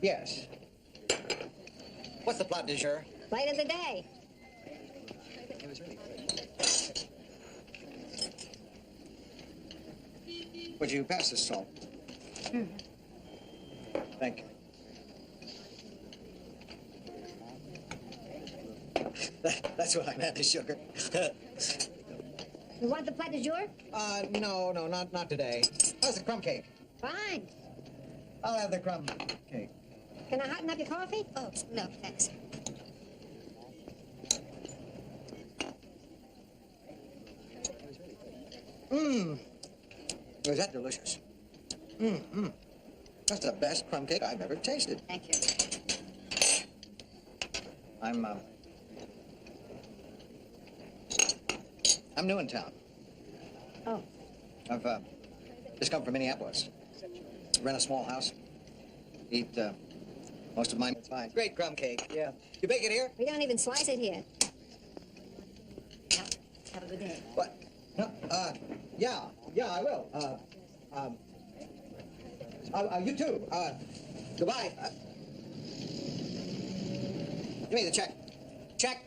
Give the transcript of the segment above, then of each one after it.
Yes. What's the plot du jour? Light of the day. It was really good. Would you pass the salt? Thank you. That's what I meant, the sugar. You want the plat du jour? No, not today. How's the crumb cake? Fine. I'll have the crumb cake. Can I hotten up your coffee? Oh, no, thanks. Was that delicious? That's the best crumb cake I've ever tasted. Thank you. I'm new in town. Oh. I've just come from Minneapolis. Rent a small house. Eat most of mine. It's fine. Great crumb cake. Yeah. You bake it here? We don't even slice it here. Well, have a good day. What? No, yeah, I will. You too. Goodbye. Give me the check. Check.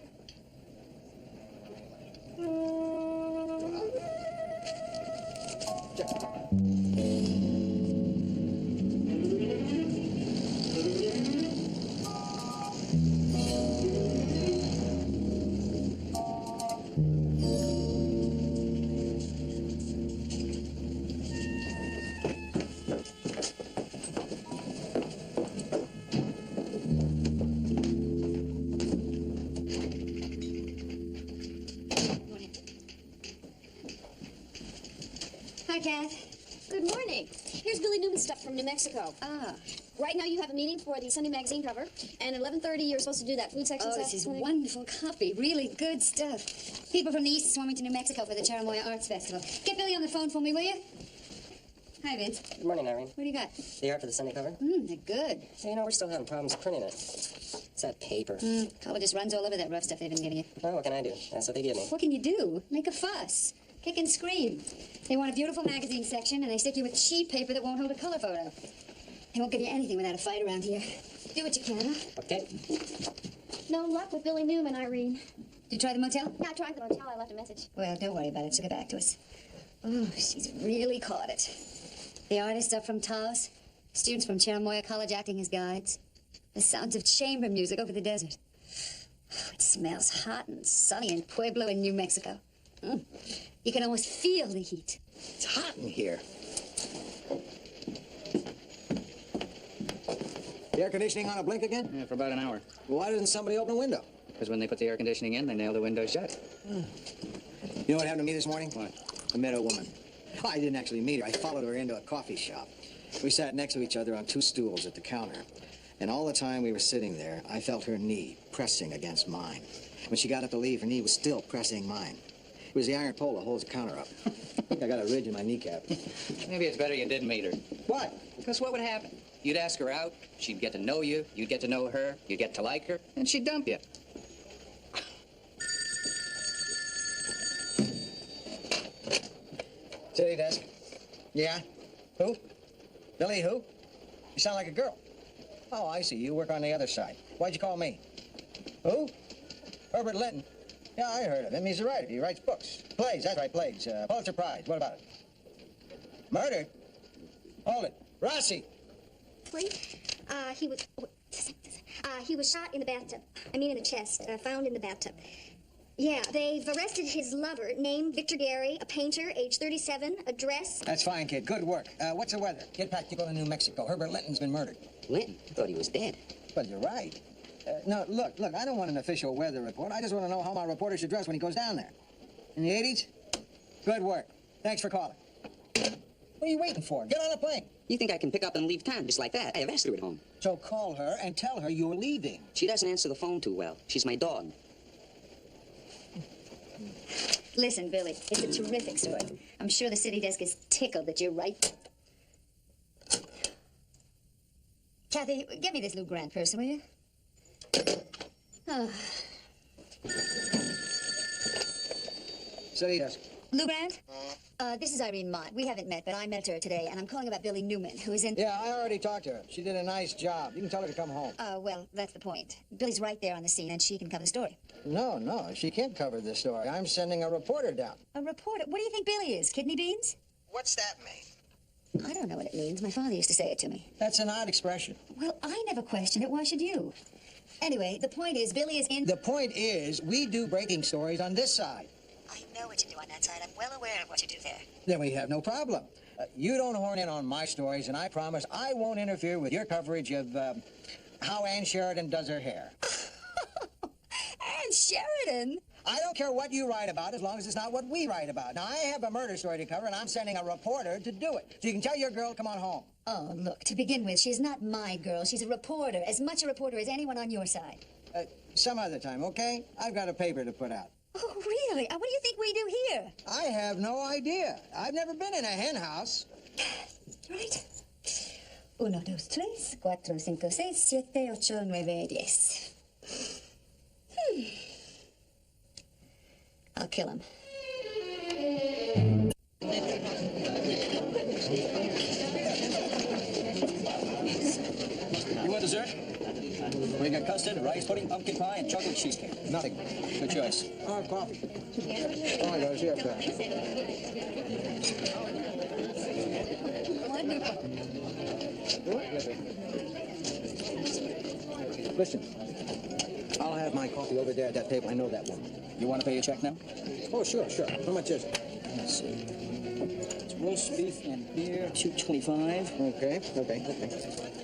Hi, Kath. Good morning. Here's Billy Newman's stuff from New Mexico. Ah. Right now you have a meeting for the Sunday magazine cover, and at 11:30 you're supposed to do that food section stuff. Oh, this is wonderful copy. Really good stuff. People from the East are swarming to New Mexico for the Chirimoya Arts Festival. Get Billy on the phone for me, will you? Hi, Vince. Good morning, Irene. What do you got? The art for the Sunday cover? They're good. So, we're still having problems printing it. It's that paper. Color just runs all over that rough stuff they've been giving you. Well, what can I do? That's what they give me. What can you do? Make a fuss. Kick and scream. They want a beautiful magazine section, and they stick you with cheap paper that won't hold a color photo. They won't give you anything without a fight around here. Do what you can, huh? Okay. No luck with Billy Newman, Irene. Did you try the motel? Yeah, I tried the motel. I left a message. Well, don't worry about it. She'll get back to us. Oh, she's really caught it. The artists are from Taos. Students from Chirimoya College acting as guides. The sounds of chamber music over the desert. Oh, it smells hot and sunny in Pueblo in New Mexico. You can almost feel the heat. It's hot in here. The air conditioning on a blink again? Yeah, for about an hour. Well, why didn't somebody open a window? Because when they put the air conditioning in, they nail the windows shut. You know what happened to me this morning? What? I met a woman. Oh, I didn't actually meet her. I followed her into a coffee shop. We sat next to each other on two stools at the counter. And all the time we were sitting there, I felt her knee pressing against mine. When she got up to leave, her knee was still pressing mine. It was the iron pole that holds the counter up. I think I got a ridge in my kneecap. Maybe it's better you didn't meet her. What? Because what would happen? You'd ask her out, she'd get to know you, you'd get to know her, you'd get to like her, and she'd dump you. City desk. Yeah? Who? Billy who? You sound like a girl. Oh, I see. You work on the other side. Why'd you call me? Who? Herbert Linton. Yeah, I heard of him. He's a writer. He writes books. Plays, that's right, plays. Pulitzer Prize. What about it? Murdered? Hold it. Rossi. Wait. He was shot in the bathtub. I mean in the chest. Found in the bathtub. Yeah, they've arrested his lover, named Victor Gary, a painter, age 37, address. That's fine, kid. Good work. What's the weather? Get back to go to New Mexico. Herbert Linton's been murdered. Linton? I thought he was dead. But you're right. No, look, I don't want an official weather report. I just want to know how my reporter should dress when he goes down there. In the 80s? Good work. Thanks for calling. What are you waiting for? Get on a plane. You think I can pick up and leave town just like that? I have Esther at home. So call her and tell her you're leaving. She doesn't answer the phone too well. She's my dog. Listen, Billy, it's a terrific story. I'm sure the city desk is tickled that you're right. Kathy, get me this Lou Grant person, will you? Oh. City desk. Lou Grant? This is Irene Mott. We haven't met, but I met her today, and I'm calling about Billy Newman, who is in... Yeah, I already talked to her. She did a nice job. You can tell her to come home. Well, that's the point. Billy's right there on the scene, and she can cover the story. No, she can't cover this story. I'm sending a reporter down. A reporter? What do you think Billy is, kidney beans? What's that mean? I don't know what it means. My father used to say it to me. That's an odd expression. Well, I never questioned it. Why should you? Anyway, the point is, Billy is in... The point is, we do breaking stories on this side. I know what you do on that side. I'm well aware of what you do there. Then we have no problem. You don't horn in on my stories, and I promise I won't interfere with your coverage of how Ann Sheridan does her hair. Ann Sheridan? I don't care what you write about as long as it's not what we write about. Now, I have a murder story to cover, and I'm sending a reporter to do it. So you can tell your girl, come on home. Oh, look, to begin with, she's not my girl. She's a reporter, as much a reporter as anyone on your side. Some other time, okay? I've got a paper to put out. Oh, really? What do you think we do here? I have no idea. I've never been in a hen house. Right. 1, 2, 3, 4, 5, 6, 7, 8, 9, 10. I'll kill him. You want dessert? We got custard, rice pudding, pumpkin pie, and chocolate cheesecake. Nothing. Good choice. Oh, coffee. Oh, my gosh, yeah, Listen, I'll have my coffee over there at that table. I know that one. You want to pay your check now? Oh, sure. How much is it? Let's see. It's roast beef and beer, $2.25. Okay.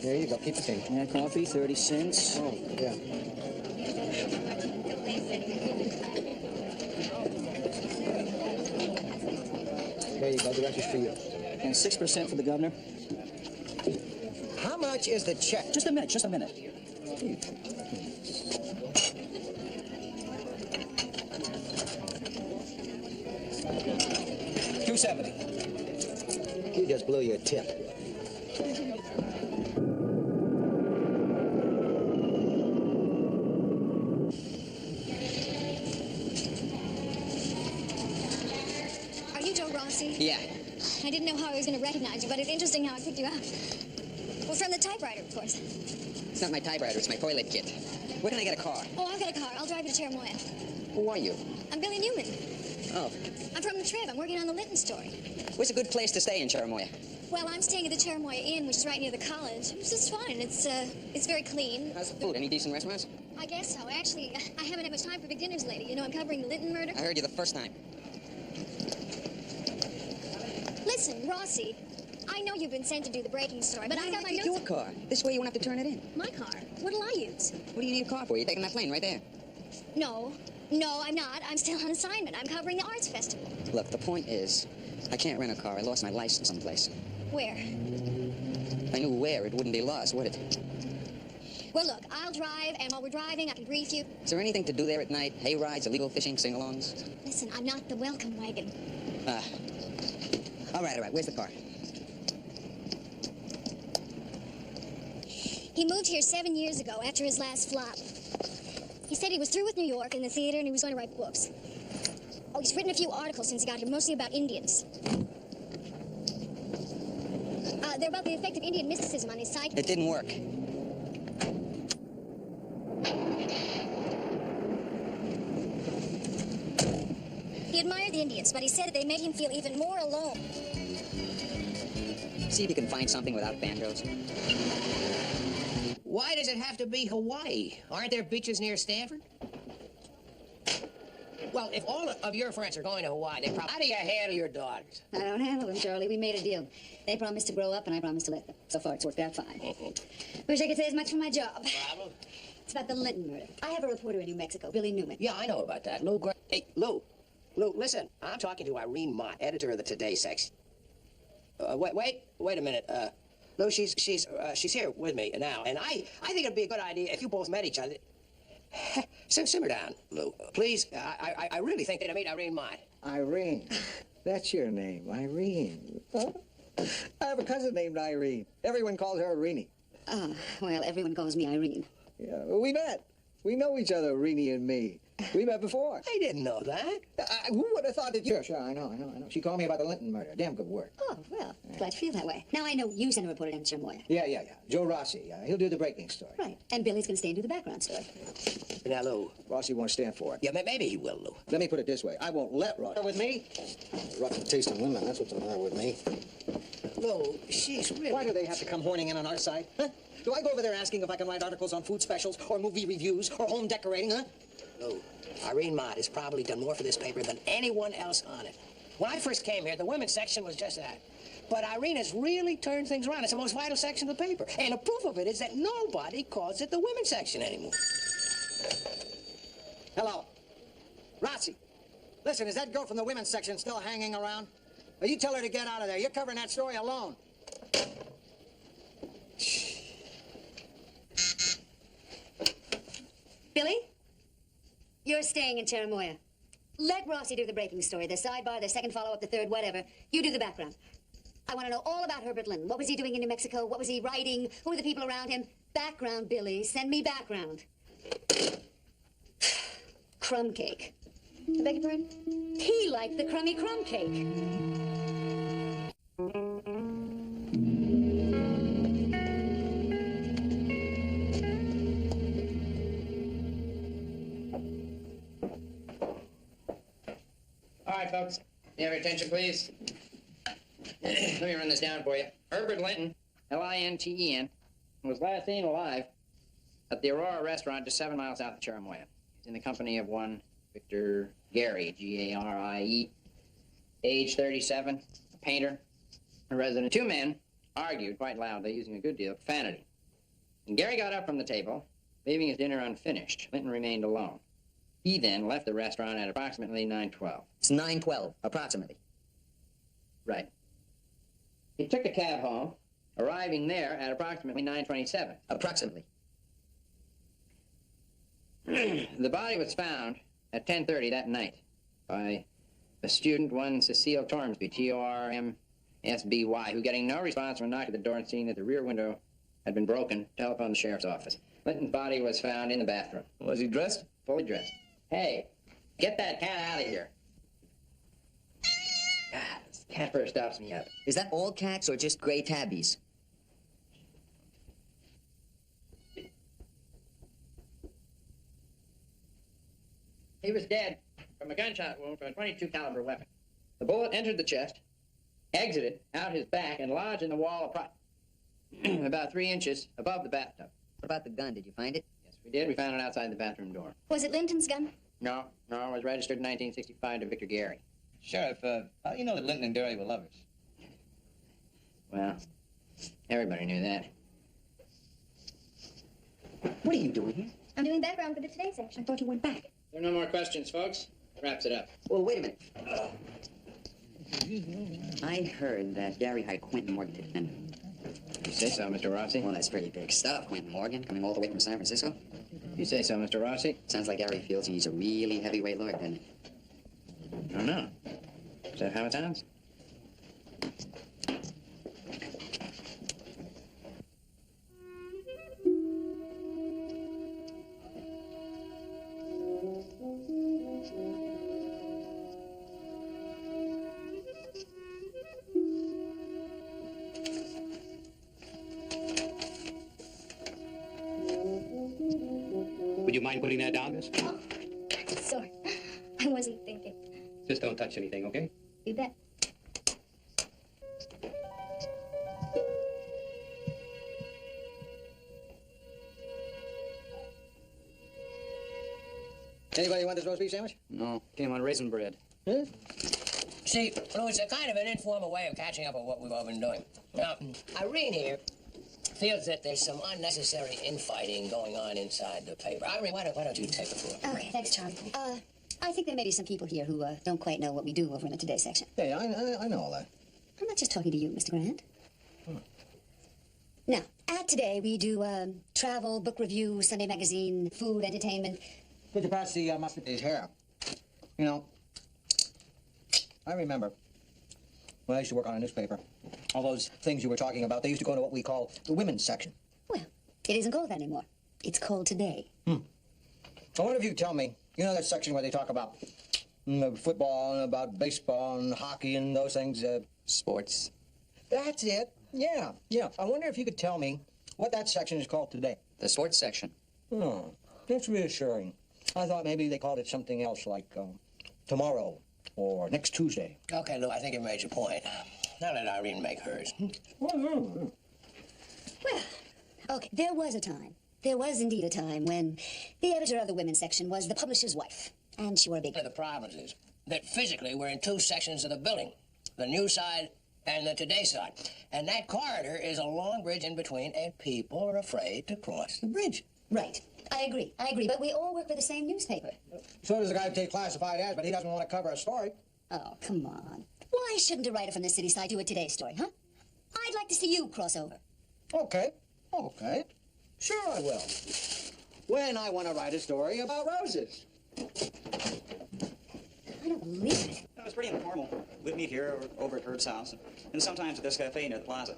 There you go. Keep the change. Yeah, coffee, 30 cents. Oh, yeah. There you go. The rest is for you. And 6% for the governor. How much is the check? Just a minute. $2.70. You just blew your tip. Are you Joe Rossi? Yeah. I didn't know how I was going to recognize you, but it's interesting how I picked you out. Well, from the typewriter, of course. It's not my typewriter, it's my toilet kit. Where can I get a car? Oh, I've got a car. I'll drive you to Cherimoya. Who are you? I'm Billy Newman. Oh. I'm from the Trib. I'm working on the Linton story. Where's a good place to stay in Cherimoya? Well, I'm staying at the Cherimoya Inn, which is right near the college. It's just fine. It's very clean. How's the food? Any decent restaurants? I guess so. Actually, I haven't had much time for big dinners lately. You know, I'm covering the Linton murder. I heard you the first time. Listen, Rossi, I know you've been sent to do the breaking story, but I got my Take notes. your car. This way you won't have to turn it in. My car? What'll I use? What do you need a car for? You're taking that plane right there. No, I'm not. I'm still on assignment. I'm covering the arts festival. Look, the point is, I can't rent a car. I lost my license someplace. Where? If I knew where, it wouldn't be lost, would it? Well, look, I'll drive, and while we're driving, I can brief you. Is there anything to do there at night? Hay rides, illegal fishing, sing-alongs? Listen, I'm not the welcome wagon. All right. Where's the car? He moved here 7 years ago after his last flop. He said he was through with New York and the theater, and he was going to write books. Oh, he's written a few articles since he got here, mostly about Indians. They're about the effect of Indian mysticism on his psyche. It didn't work. He admired the Indians, but he said that they made him feel even more alone. See if you can find something without banjos. Why does it have to be Hawaii? Aren't there beaches near Stanford? Well, if all of your friends are going to Hawaii, they probably... How do you handle your daughters? I don't handle them, Charlie. We made a deal. They promised to grow up, and I promised to let them. So far, it's worked out fine. Wish I could say as much for my job. Problem? It's about the Linton murder. I have a reporter in New Mexico, Billy Newman. Yeah, I know about that. Lou Grant. Hey, Lou, listen. I'm talking to Irene Mott, editor of the Today section. Wait a minute. Lou, she's here with me now, and I think it'd be a good idea if you both met each other. Simmer down, Lou. Please, I really think they'd meet Irene Mott. Irene. That's your name, Irene. Huh? I have a cousin named Irene. Everyone calls her Irene. Well, everyone calls me Irene. Yeah, well, we met. We know each other, Irene and me. We met before. I didn't know that. Who would have thought that you... Sure, I know. She called me about the Linton murder. Damn good work. Oh, well, glad you feel that way. Now I know you sent a reporter down to Chermoya. Yeah. Joe Rossi. He'll do the breaking story. Right. And Billy's going to stay and do the background story. Now, Lou. Rossi won't stand for it. Yeah, maybe he will, Lou. Let me put it this way. I won't let Rossi... With me? Rotten taste in women. That's what's the matter with me. Lou, she's really... Why do they have to come horning in on our side? Huh? Do I go over there asking if I can write articles on food specials or movie reviews or home decorating, huh? Lou, Irene Mott has probably done more for this paper than anyone else on it. When I first came here, the women's section was just that. But Irene has really turned things around. It's the most vital section of the paper. And the proof of it is that nobody calls it the women's section anymore. Hello. Rossi. Listen, is that girl from the women's section still hanging around? Well, you tell her to get out of there. You're covering that story alone. Billy? You're staying in Chermoya. Let Rossi do the breaking story, the sidebar, the second follow-up, the third, whatever. You do the background. I want to know all about Herbert Linton. What was he doing in New Mexico? What was he writing? Who were the people around him? Background, Billy. Send me background. Crumb cake. I beg your pardon? He liked the crummy crumb cake. All right, folks. You have your attention, please. Let me run this down for you. Herbert Linton, Linten, was last seen alive at the Aurora restaurant just 7 miles south of Chermoya. He's in the company of one Victor Gary, G-A-R-I-E, age 37, a painter, a resident. Two men argued quite loudly, using a good deal of profanity. And Gary got up from the table, leaving his dinner unfinished. Linton remained alone. He then left the restaurant at approximately 9:12. It's 9:12, approximately. Right. He took a cab home, arriving there at approximately 9:27. Approximately. The body was found at 10:30 that night by a student, one Cecile Tormsby, Tormsby, who, getting no response from a knock at the door and seeing that the rear window had been broken, telephoned the sheriff's office. Linton's body was found in the bathroom. Was he dressed? Fully dressed. Hey, get that cat out of here. God, this cat fur stops me up. Is that all cats or just gray tabbies? He was dead from a gunshot wound from a .22 caliber weapon. The bullet entered the chest, exited out his back, and lodged in the wall about 3 inches above the bathtub. What about the gun? Did you find it? Yes, we did. We found it outside the bathroom door. Was it Linton's gun? No, it was registered in 1965 to Victor Gary. Sheriff, how do you know that Linton and Gary were lovers? Well, everybody knew that. What are you doing here? I'm doing background for the Today section. I thought you went back. There are no more questions, folks. Wraps it up. Well, wait a minute. I heard that Gary hired Quentin Morgan to defend him. You say so, Mr. Rossi? Well, that's pretty big stuff. Quentin Morgan coming all the way from San Francisco. You say so, Mr. Rossi? Sounds like Gary feels he's a really heavyweight lawyer, doesn't it? I don't know. Is that how it sounds? Would you mind putting that down, miss? Oh, sorry. I wasn't thinking. Just don't touch anything, okay? You bet. Anybody want this roast beef sandwich? No, came on raisin bread. Huh? See, Lou, it's a kind of an informal way of catching up on what we've all been doing. Now, Irene here feels that there's some unnecessary infighting going on inside the paper. Irene, why don't you take the floor? Okay, thanks, Charlie. I think there may be some people here who don't quite know what we do over in the Today section. Hey, I know all that. I'm not just talking to you, Mr. Grant. Now, at Today, we do travel, book review, Sunday magazine, food, entertainment. Could you pass the mustard in his hair? You know, I remember when I used to work on a newspaper, all those things you were talking about, they used to go to what we call the women's section. Well, it isn't called that anymore. It's called Today. Well, what if you tell me You know that section where they talk about football and about baseball and hockey and those things? Sports. That's it. Yeah, yeah. I wonder if you could tell me what that section is called today. The sports section. Oh, that's reassuring. I thought maybe they called it something else like tomorrow or next Tuesday. Okay, Lou, I think you made your point. Now let Irene make hers. Well, okay, there was indeed a time when the editor of the women's section was the publisher's wife, and she wore a big... The problem is that physically we're in two sections of the building, the news side and the today side. And that corridor is a long bridge in between, and people are afraid to cross the bridge. Right. I agree, but we all work for the same newspaper. So does the guy who takes classified ads, but he doesn't want to cover a story. Oh, come on. Why shouldn't a writer from the city side do a Today story, huh? I'd like to see you cross over. Okay. Sure I will. When I want to write a story about roses. I don't believe it. It was pretty informal. We'd meet here or over at Herb's house, and sometimes at this cafe near the plaza.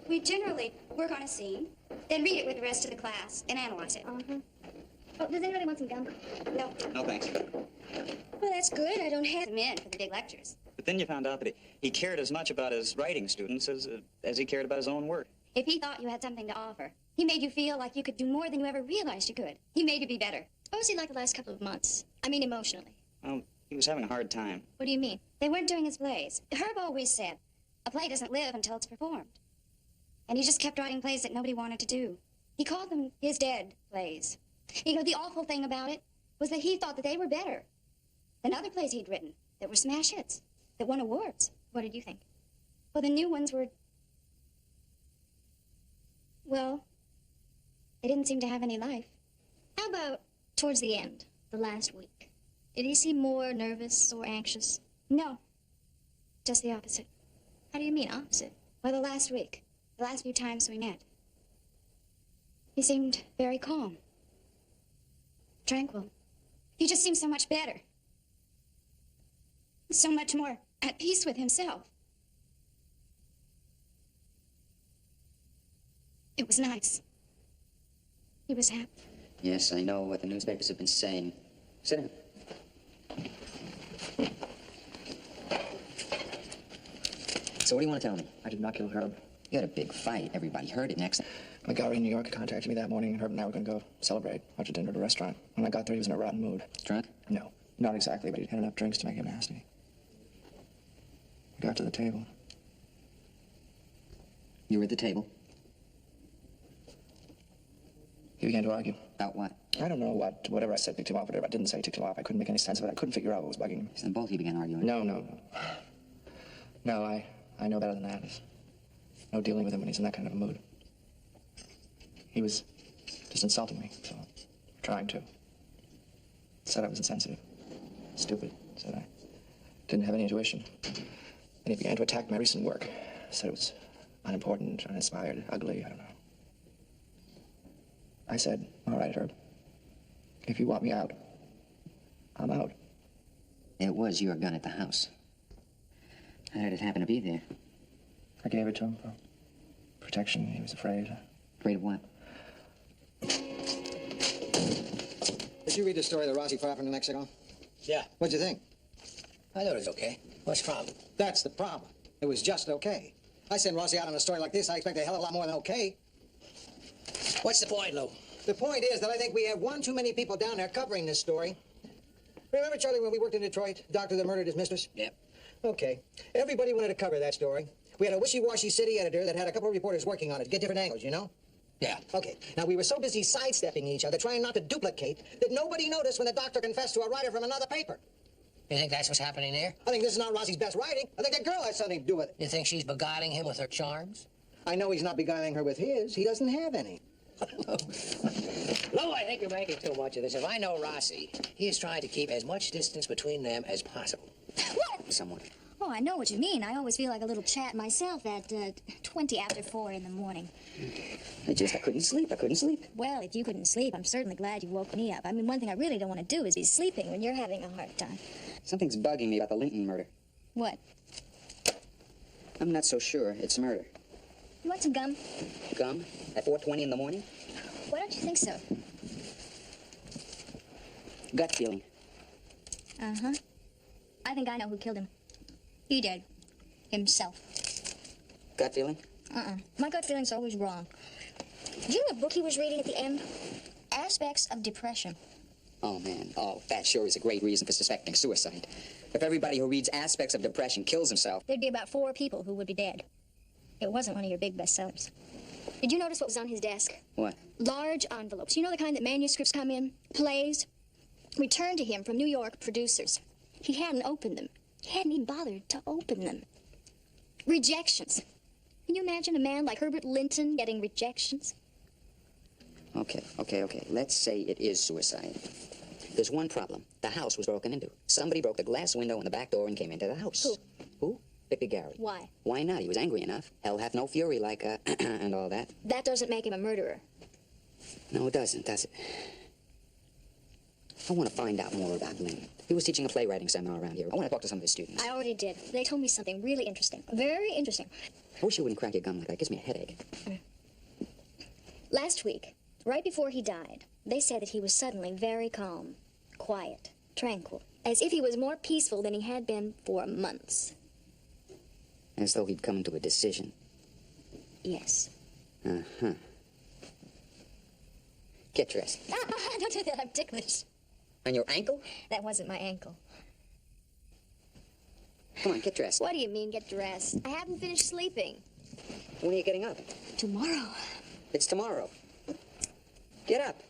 We generally work on a scene, then read it with the rest of the class and analyze it. Oh, does anybody want some gum? No. No thanks. Well, that's good. I don't have them in for the big lectures. But then you found out that he cared as much about his writing students as he cared about his own work. If he thought you had something to offer, he made you feel like you could do more than you ever realized you could. He made you be better. What was he like the last couple of months? I mean, emotionally. Well, he was having a hard time. What do you mean? They weren't doing his plays. Herb always said, a play doesn't live until it's performed. And he just kept writing plays that nobody wanted to do. He called them his dead plays. You know, the awful thing about it was that he thought that they were better than other plays he'd written that were smash hits, that won awards. What did you think? Well, the new ones were... Well, they didn't seem to have any life. How about towards the end, the last week? Did he seem more nervous or anxious? No, just the opposite. How do you mean, opposite? Well, the last week, the last few times we met. He seemed very calm, tranquil. He just seemed so much better. So much more at peace with himself. It was nice. He was happy. Yes, I know what the newspapers have been saying. Sit down. So what do you want to tell me? I did not kill Herb. You had a big fight. Everybody heard it next. My gallery in New York contacted me that morning, and Herb and I were going to go celebrate, watch a dinner at a restaurant. When I got there, he was in a rotten mood. Drunk? No, not exactly, but he'd had enough drinks to make him nasty. We got to the table. You were at the table? He began to argue. About what? I don't know what. Whatever I said ticked him off. Whatever I didn't say ticked him off. I couldn't make any sense of it. I couldn't figure out what was bugging him. So then both of you began arguing? No. No, I know better than that. There's no dealing with him when he's in that kind of a mood. He was just insulting me, so trying to. Said I was insensitive. Stupid, said I. Didn't have any intuition. And he began to attack my recent work. Said it was unimportant, uninspired, ugly, I don't know. I said, all right, Herb. If you want me out, I'm out. It was your gun at the house. How did it happen to be there? I gave it to him for protection. He was afraid. Afraid of what? Did you read the story of the Rossi fire from New Mexico? Yeah. What'd you think? I thought it was okay. What's the problem? That's the problem. It was just okay. I send Rossi out on a story like this, I expect a hell of a lot more than okay. What's the point, Lou? The point is that I think we have one too many people down there covering this story. Remember, Charlie, when we worked in Detroit, the doctor that murdered his mistress? Yep. Okay. Everybody wanted to cover that story. We had a wishy-washy city editor that had a couple of reporters working on it to get different angles, you know? Yeah. Okay. Now, we were so busy sidestepping each other, trying not to duplicate, that nobody noticed when the doctor confessed to a writer from another paper. You think that's what's happening there? I think this is not Rossi's best writing. I think that girl has something to do with it. You think she's beguiling him with her charms? I know he's not beguiling her with his. He doesn't have any. Lou, I think you're making too much of this. If I know Rossi, he is trying to keep as much distance between them as possible. What? Somewhat. Oh, I know what you mean. I always feel like a little chat myself at 20 after 4 in the morning. I couldn't sleep. Well, if you couldn't sleep, I'm certainly glad you woke me up. I mean, one thing I really don't want to do is be sleeping when you're having a hard time. Something's bugging me about the Linton murder. What? I'm not so sure it's murder. You want some gum? Gum? At 4:20 in the morning? Why don't you think so? Gut feeling. Uh-huh. I think I know who killed him. He did. Himself. Gut feeling? My gut feeling's always wrong. Do you know what book he was reading at the end? Aspects of Depression. Oh, man. Oh, that sure is a great reason for suspecting suicide. If everybody who reads Aspects of Depression kills himself... There'd be about 4 people who would be dead. It wasn't one of your big bestsellers. Did you notice what was on his desk? What? Large envelopes. You know the kind that manuscripts come in? Plays? Returned to him from New York producers. He hadn't opened them. He hadn't even bothered to open them. Rejections. Can you imagine a man like Herbert Linton getting rejections? Okay. Let's say it is suicide. There's one problem. The house was broken into. Somebody broke the glass window in the back door and came into the house. Who? Who? Victor Gary. Why? Why not? He was angry enough. Hell hath no fury like, and all that. That doesn't make him a murderer. No, it doesn't, does it? I want to find out more about Lynn. He was teaching a playwriting seminar around here. I want to talk to some of his students. I already did. They told me something really interesting. Very interesting. I wish you wouldn't crack your gum like that. It gives me a headache. Last week, right before he died, they said that he was suddenly very calm, quiet, tranquil, as if he was more peaceful than he had been for months. As though he'd come to a decision. Yes. Uh-huh. Get dressed. Don't do that. I'm ticklish. On your ankle? That wasn't my ankle. Come on, get dressed. What do you mean, get dressed? I haven't finished sleeping. When are you getting up? Tomorrow. It's tomorrow. Get up.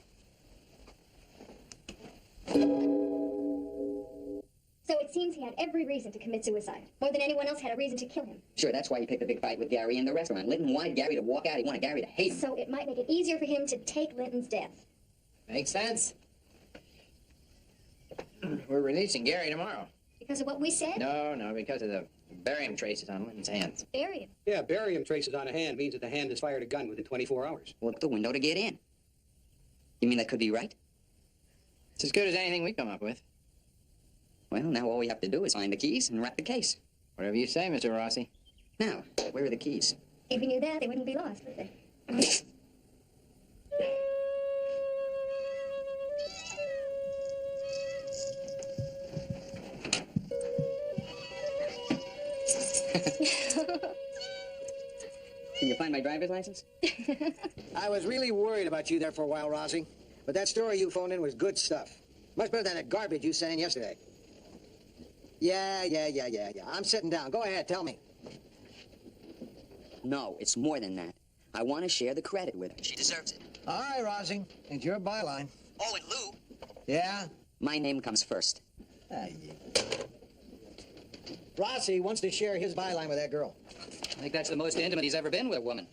So it seems he had every reason to commit suicide. More than anyone else had a reason to kill him. Sure, that's why he picked a big fight with Gary in the restaurant. Linton wanted Gary to walk out. He wanted Gary to hate him. So it might make it easier for him to take Linton's death. Makes sense. We're releasing Gary tomorrow. Because of what we said? No, because of the barium traces on Linton's hands. Barium? Yeah, barium traces on a hand means that the hand has fired a gun within 24 hours. Well, the window to get in. You mean that could be right? It's as good as anything we come up with. Well, now all we have to do is find the keys and wrap the case. Whatever you say, Mr. Rossi. Now, where are the keys? If we knew that, they wouldn't be lost, would they? Can you find my driver's license? I was really worried about you there for a while, Rossi. But that story you phoned in was good stuff. Much better than that garbage you sent in yesterday. Yeah. I'm sitting down. Go ahead, tell me. No, it's more than that. I want to share the credit with her. She deserves it. All right, Rossi. It's your byline. Oh, and Lou? Yeah? My name comes first. Rossi wants to share his byline with that girl. I think that's the most intimate he's ever been with a woman.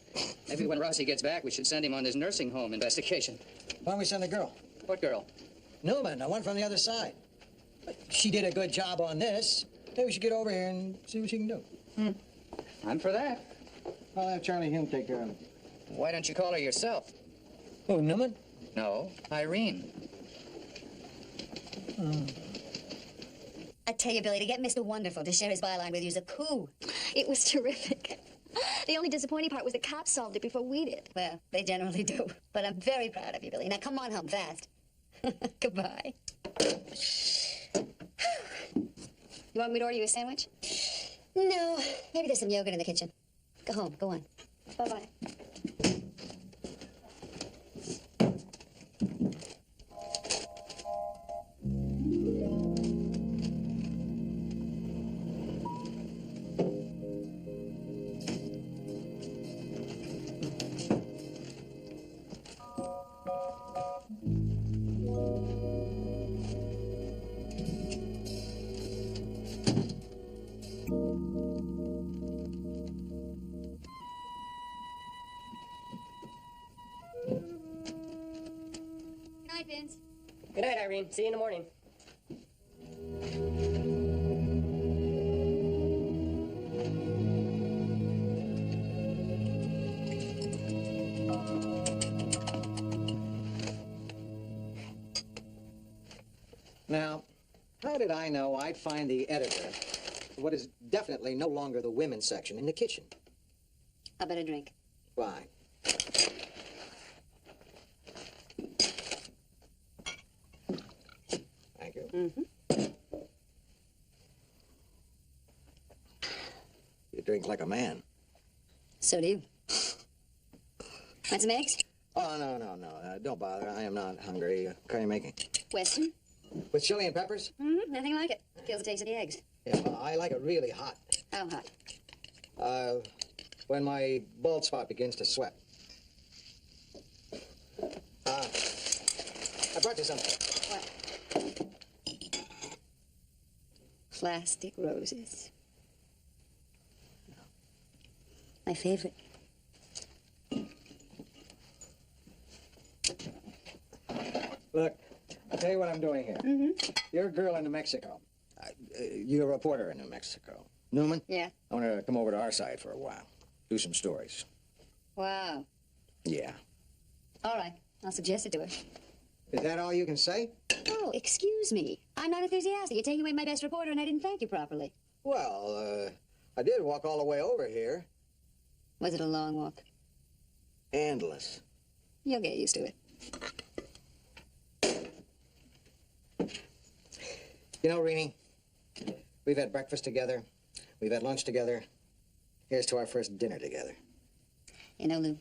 Maybe when Rossi gets back, we should send him on this nursing home investigation. Why don't we send the girl? What girl? Newman, the one from the other side. She did a good job on this. Maybe we should get over here and see what she can do. I'm for that. I'll have Charlie Hume take care of it. Why don't you call her yourself? Oh, Newman? No, Irene. I tell you, Billy, to get Mr. Wonderful to share his byline with you is a coup. It was terrific. The only disappointing part was the cops solved it before we did. Well, they generally do. But I'm very proud of you, Billy. Now, come on home fast. Goodbye. You want me to order you a sandwich? No, maybe there's some yogurt in the kitchen. Go home. Go on. Bye-bye. Good night, Irene. See you in the morning. Now, how did I know I'd find the editor of what is definitely no longer the women's section in the kitchen? How about a drink? Why? Thank you. Mm-hmm. drink like a man. So do you. Want some eggs? Oh, no. Don't bother. I am not hungry. What kind are you making? Western? With chili and peppers? Mm-hmm, nothing like it. Kills the taste of the eggs. Yeah, well, I like it really hot. How hot? When my bald spot begins to sweat. I brought you something. What? Plastic roses. My favorite. Look, I'll tell you what I'm doing here. Mm-hmm. You're a girl in New Mexico. You're a reporter in New Mexico. Newman? Yeah. I want to come over to our side for a while. Do some stories. Wow. Yeah. All right. I'll suggest it to her. Is that all you can say? Oh, excuse me. I'm not enthusiastic. You're taking away my best reporter, and I didn't thank you properly. Well, I did walk all the way over here. Was it a long walk? Endless. You'll get used to it. You know, Renee, we've had breakfast together. We've had lunch together. Here's to our first dinner together. You know, Lou,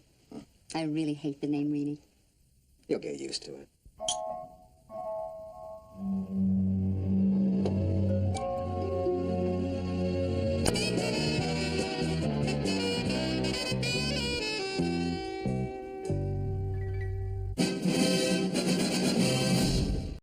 I really hate the name Renee. You'll get used to it.